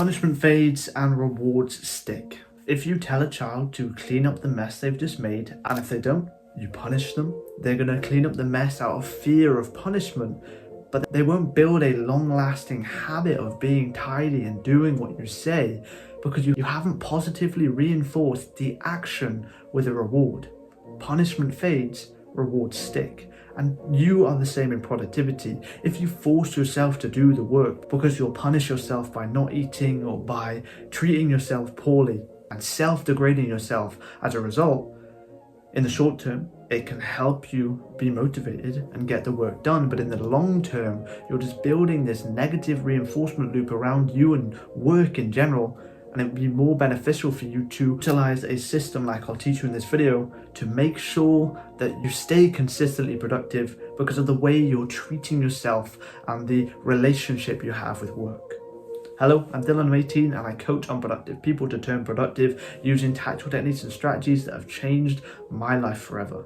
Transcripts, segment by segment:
Punishment fades and rewards stick. If you tell a child to clean up the mess they've just made, and if they don't, you punish them, they're going to clean up the mess out of fear of punishment, but they won't build a long-lasting habit of being tidy and doing what you say because you haven't positively reinforced the action with a reward. Punishment fades, rewards stick. And you are the same in productivity. If you force yourself to do the work because you'll punish yourself by not eating or by treating yourself poorly and self-degrading yourself as a result, in the short term, it can help you be motivated and get the work done. But in the long term, you're just building this negative reinforcement loop around you and work in general. And it would be more beneficial for you to utilize a system like I'll teach you in this video to make sure that you stay consistently productive because of the way you're treating yourself and the relationship you have with work. Hello, I'm Dylan, I'm 18 and I coach unproductive people to turn productive using tactical techniques and strategies that have changed my life forever.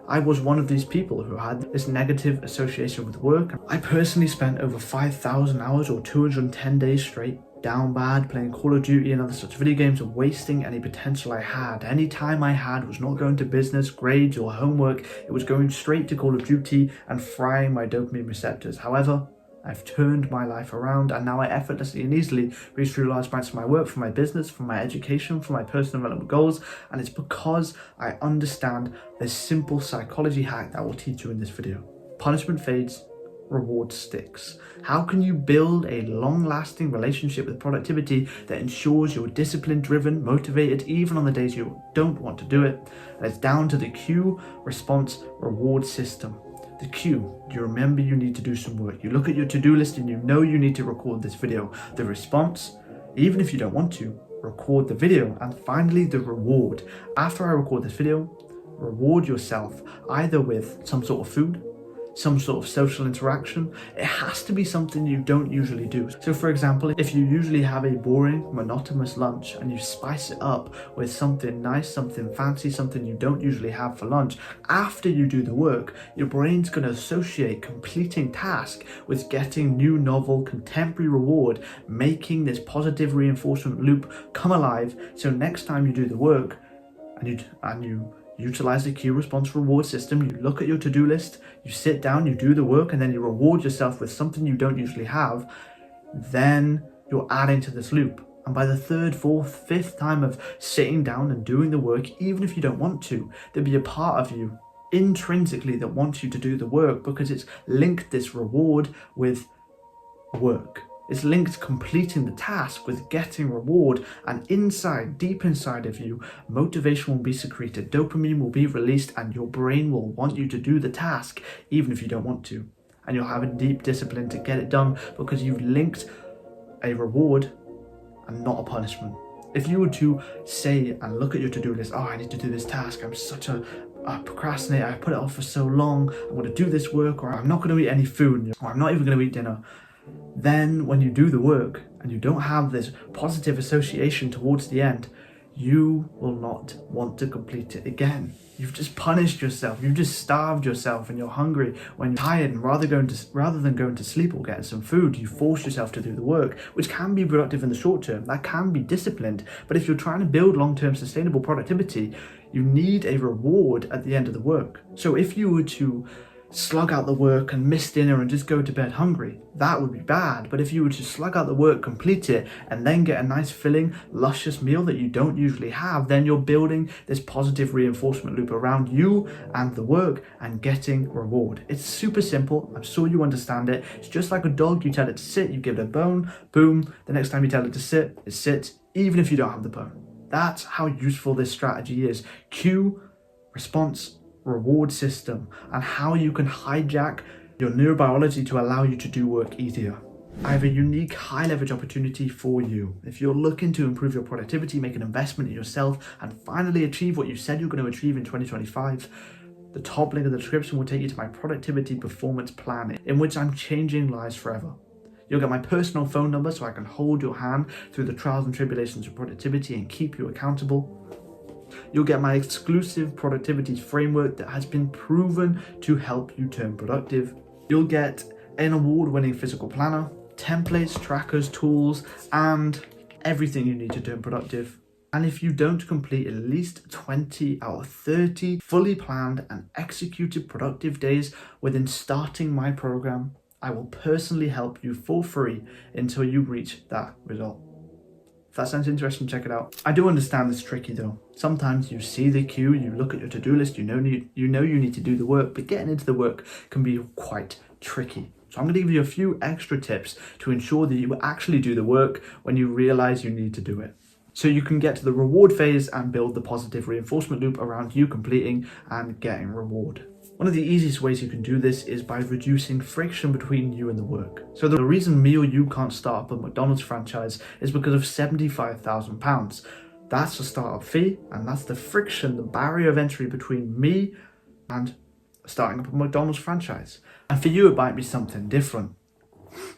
I was one of these people who had this negative association with work. I personally spent over 5,000 hours or 210 days straight down bad, playing Call of Duty and other such video games and wasting any potential I had. Any time I had was not going to business, grades or homework, it was going straight to Call of Duty and frying my dopamine receptors. However, I've turned my life around and now I effortlessly and easily reach through large amounts of my work, for my business, for my education, for my personal development goals, and it's because I understand this simple psychology hack that I will teach you in this video. Punishment fades, reward sticks. How can you build a long-lasting relationship with productivity that ensures you're discipline driven, motivated even on the days you don't want to do it? And it's down to the cue, response, reward system. The cue, you remember you need to do some work. You look at your to-do list and you know you need to record this video. The response, even if you don't want to, record the video. And finally, the reward. After I record this video, reward yourself either with some sort of food, some sort of social interaction. It has to be something you don't usually do. So for example, if you usually have a boring, monotonous lunch and you spice it up with something nice, something fancy, something you don't usually have for lunch, after you do the work, your brain's going to associate completing task with getting new, novel, contemporary reward, making this positive reinforcement loop come alive. So next time you do the work and you utilize the cue, response, reward system, you look at your to-do list, you sit down, you do the work, and then you reward yourself with something you don't usually have, then you're adding to this loop. And by the third, fourth, fifth time of sitting down and doing the work, even if you don't want to, there'll be a part of you intrinsically that wants you to do the work because it's linked this reward with work. It's linked completing the task with getting reward, and inside, deep inside of you, motivation will be secreted, dopamine will be released, and your brain will want you to do the task even if you don't want to. And you'll have a deep discipline to get it done because you've linked a reward and not a punishment. If you were to say and look at your to-do list, oh, I need to do this task, I'm such a procrastinator, I put it off for so long, I'm going to do this work, or I'm not going to eat any food, or I'm not even going to eat dinner. Then when you do the work and you don't have this positive association towards the end, you will not want to complete it again. You've just punished yourself, you've just starved yourself, and you're hungry when you're tired, and rather than going to sleep or getting some food, you force yourself to do the work, which can be productive in the short term, that can be disciplined. But if you're trying to build long-term sustainable productivity, you need a reward at the end of the work. So if you were to slug out the work and miss dinner and just go to bed hungry, that would be bad. But if you were to slug out the work, complete it, and then get a nice filling, luscious meal that you don't usually have, then you're building this positive reinforcement loop around you and the work and getting reward. It's super simple. I'm sure you understand it. It's just like a dog. You tell it to sit, you give it a bone, boom. The next time you tell it to sit, it sits, even if you don't have the bone. That's how useful this strategy is. Cue, response, reward system, and how you can hijack your neurobiology to allow you to do work easier. I have a unique high leverage opportunity for you. If you're looking to improve your productivity, make an investment in yourself, and finally achieve what you said you're going to achieve in 2025, the top link in the description will take you to my productivity performance plan, in which I'm changing lives forever. You'll get my personal phone number so I can hold your hand through the trials and tribulations of productivity and keep you accountable. You'll get my exclusive productivity framework that has been proven to help you turn productive. You'll get an award-winning physical planner, templates, trackers, tools, and everything you need to turn productive. And if you don't complete at least 20 out of 30 fully planned and executed productive days within starting my program, I will personally help you for free until you reach that result. If that sounds interesting, check it out. I do understand it's tricky though. Sometimes you see the queue, you look at your to-do list, you know you need to do the work, but getting into the work can be quite tricky. So I'm going to give you a few extra tips to ensure that you actually do the work when you realize you need to do it. So you can get to the reward phase and build the positive reinforcement loop around you completing and getting reward. One of the easiest ways you can do this is by reducing friction between you and the work. So the reason me or you can't start up a McDonald's franchise is because of £75,000. That's the startup fee, and that's the friction, the barrier of entry between me and starting up a McDonald's franchise. And for you, it might be something different.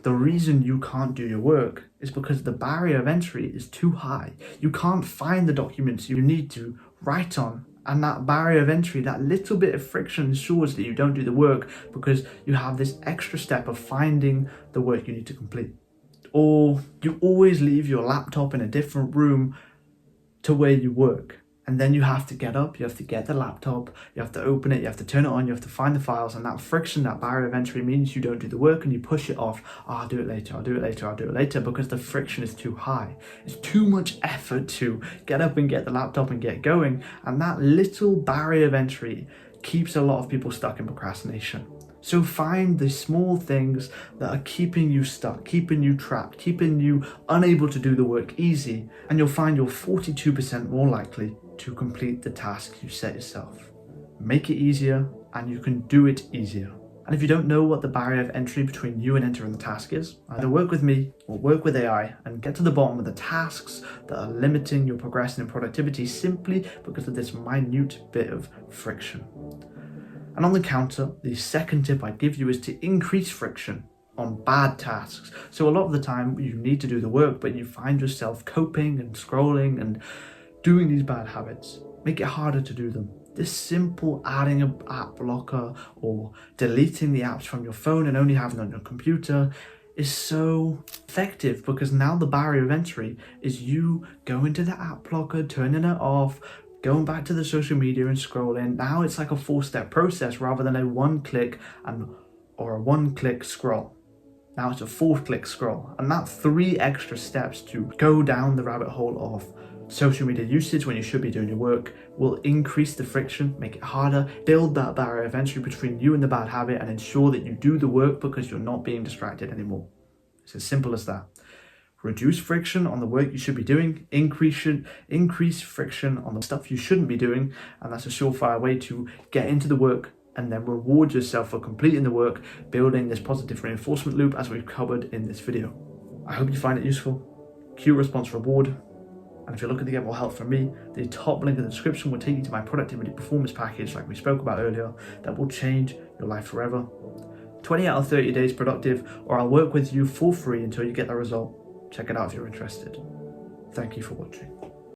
The reason you can't do your work is because the barrier of entry is too high. You can't find the documents you need to write on. And that barrier of entry, that little bit of friction ensures that you don't do the work because you have this extra step of finding the work you need to complete. Or you always leave your laptop in a different room to where you work. And then you have to get up, you have to get the laptop, you have to open it, you have to turn it on, you have to find the files, and that friction, that barrier of entry means you don't do the work and you push it off. Oh, I'll do it later, I'll do it later, I'll do it later, because the friction is too high. It's too much effort to get up and get the laptop and get going, and that little barrier of entry keeps a lot of people stuck in procrastination. So find the small things that are keeping you stuck, keeping you trapped, keeping you unable to do the work easy, and you'll find you're 42% more likely to complete the task you set yourself. Make it easier, and you can do it easier. And if you don't know what the barrier of entry between you and entering the task is, either work with me or work with AI and get to the bottom of the tasks that are limiting your progression and productivity simply because of this minute bit of friction. And on the counter, the second tip I'd give you is to increase friction on bad tasks. So a lot of the time you need to do the work, but you find yourself coping and scrolling and doing these bad habits. Make it harder to do them. This simple adding an app blocker or deleting the apps from your phone and only having them on your computer is so effective, because now the barrier of entry is you going to the app blocker, turning it off, going back to the social media and scrolling. Now it's like a 4-step process rather than a one-click or a one-click scroll. Now it's a 4-click scroll, and that's 3 extra steps to go down the rabbit hole of social media usage when you should be doing your work will increase the friction, make it harder, build that barrier of entry between you and the bad habit, and ensure that you do the work because you're not being distracted anymore. It's as simple as that. Reduce friction on the work you should be doing, increase friction on the stuff you shouldn't be doing, and that's a surefire way to get into the work and then reward yourself for completing the work, building this positive reinforcement loop as we've covered in this video. I hope you find it useful. Cue response reward. And if you're looking to get more help from me, the top link in the description will take you to my productivity performance package like we spoke about earlier that will change your life forever. 20 out of 30 days productive, or I'll work with you for free until you get the result. Check it out if you're interested. Thank you for watching.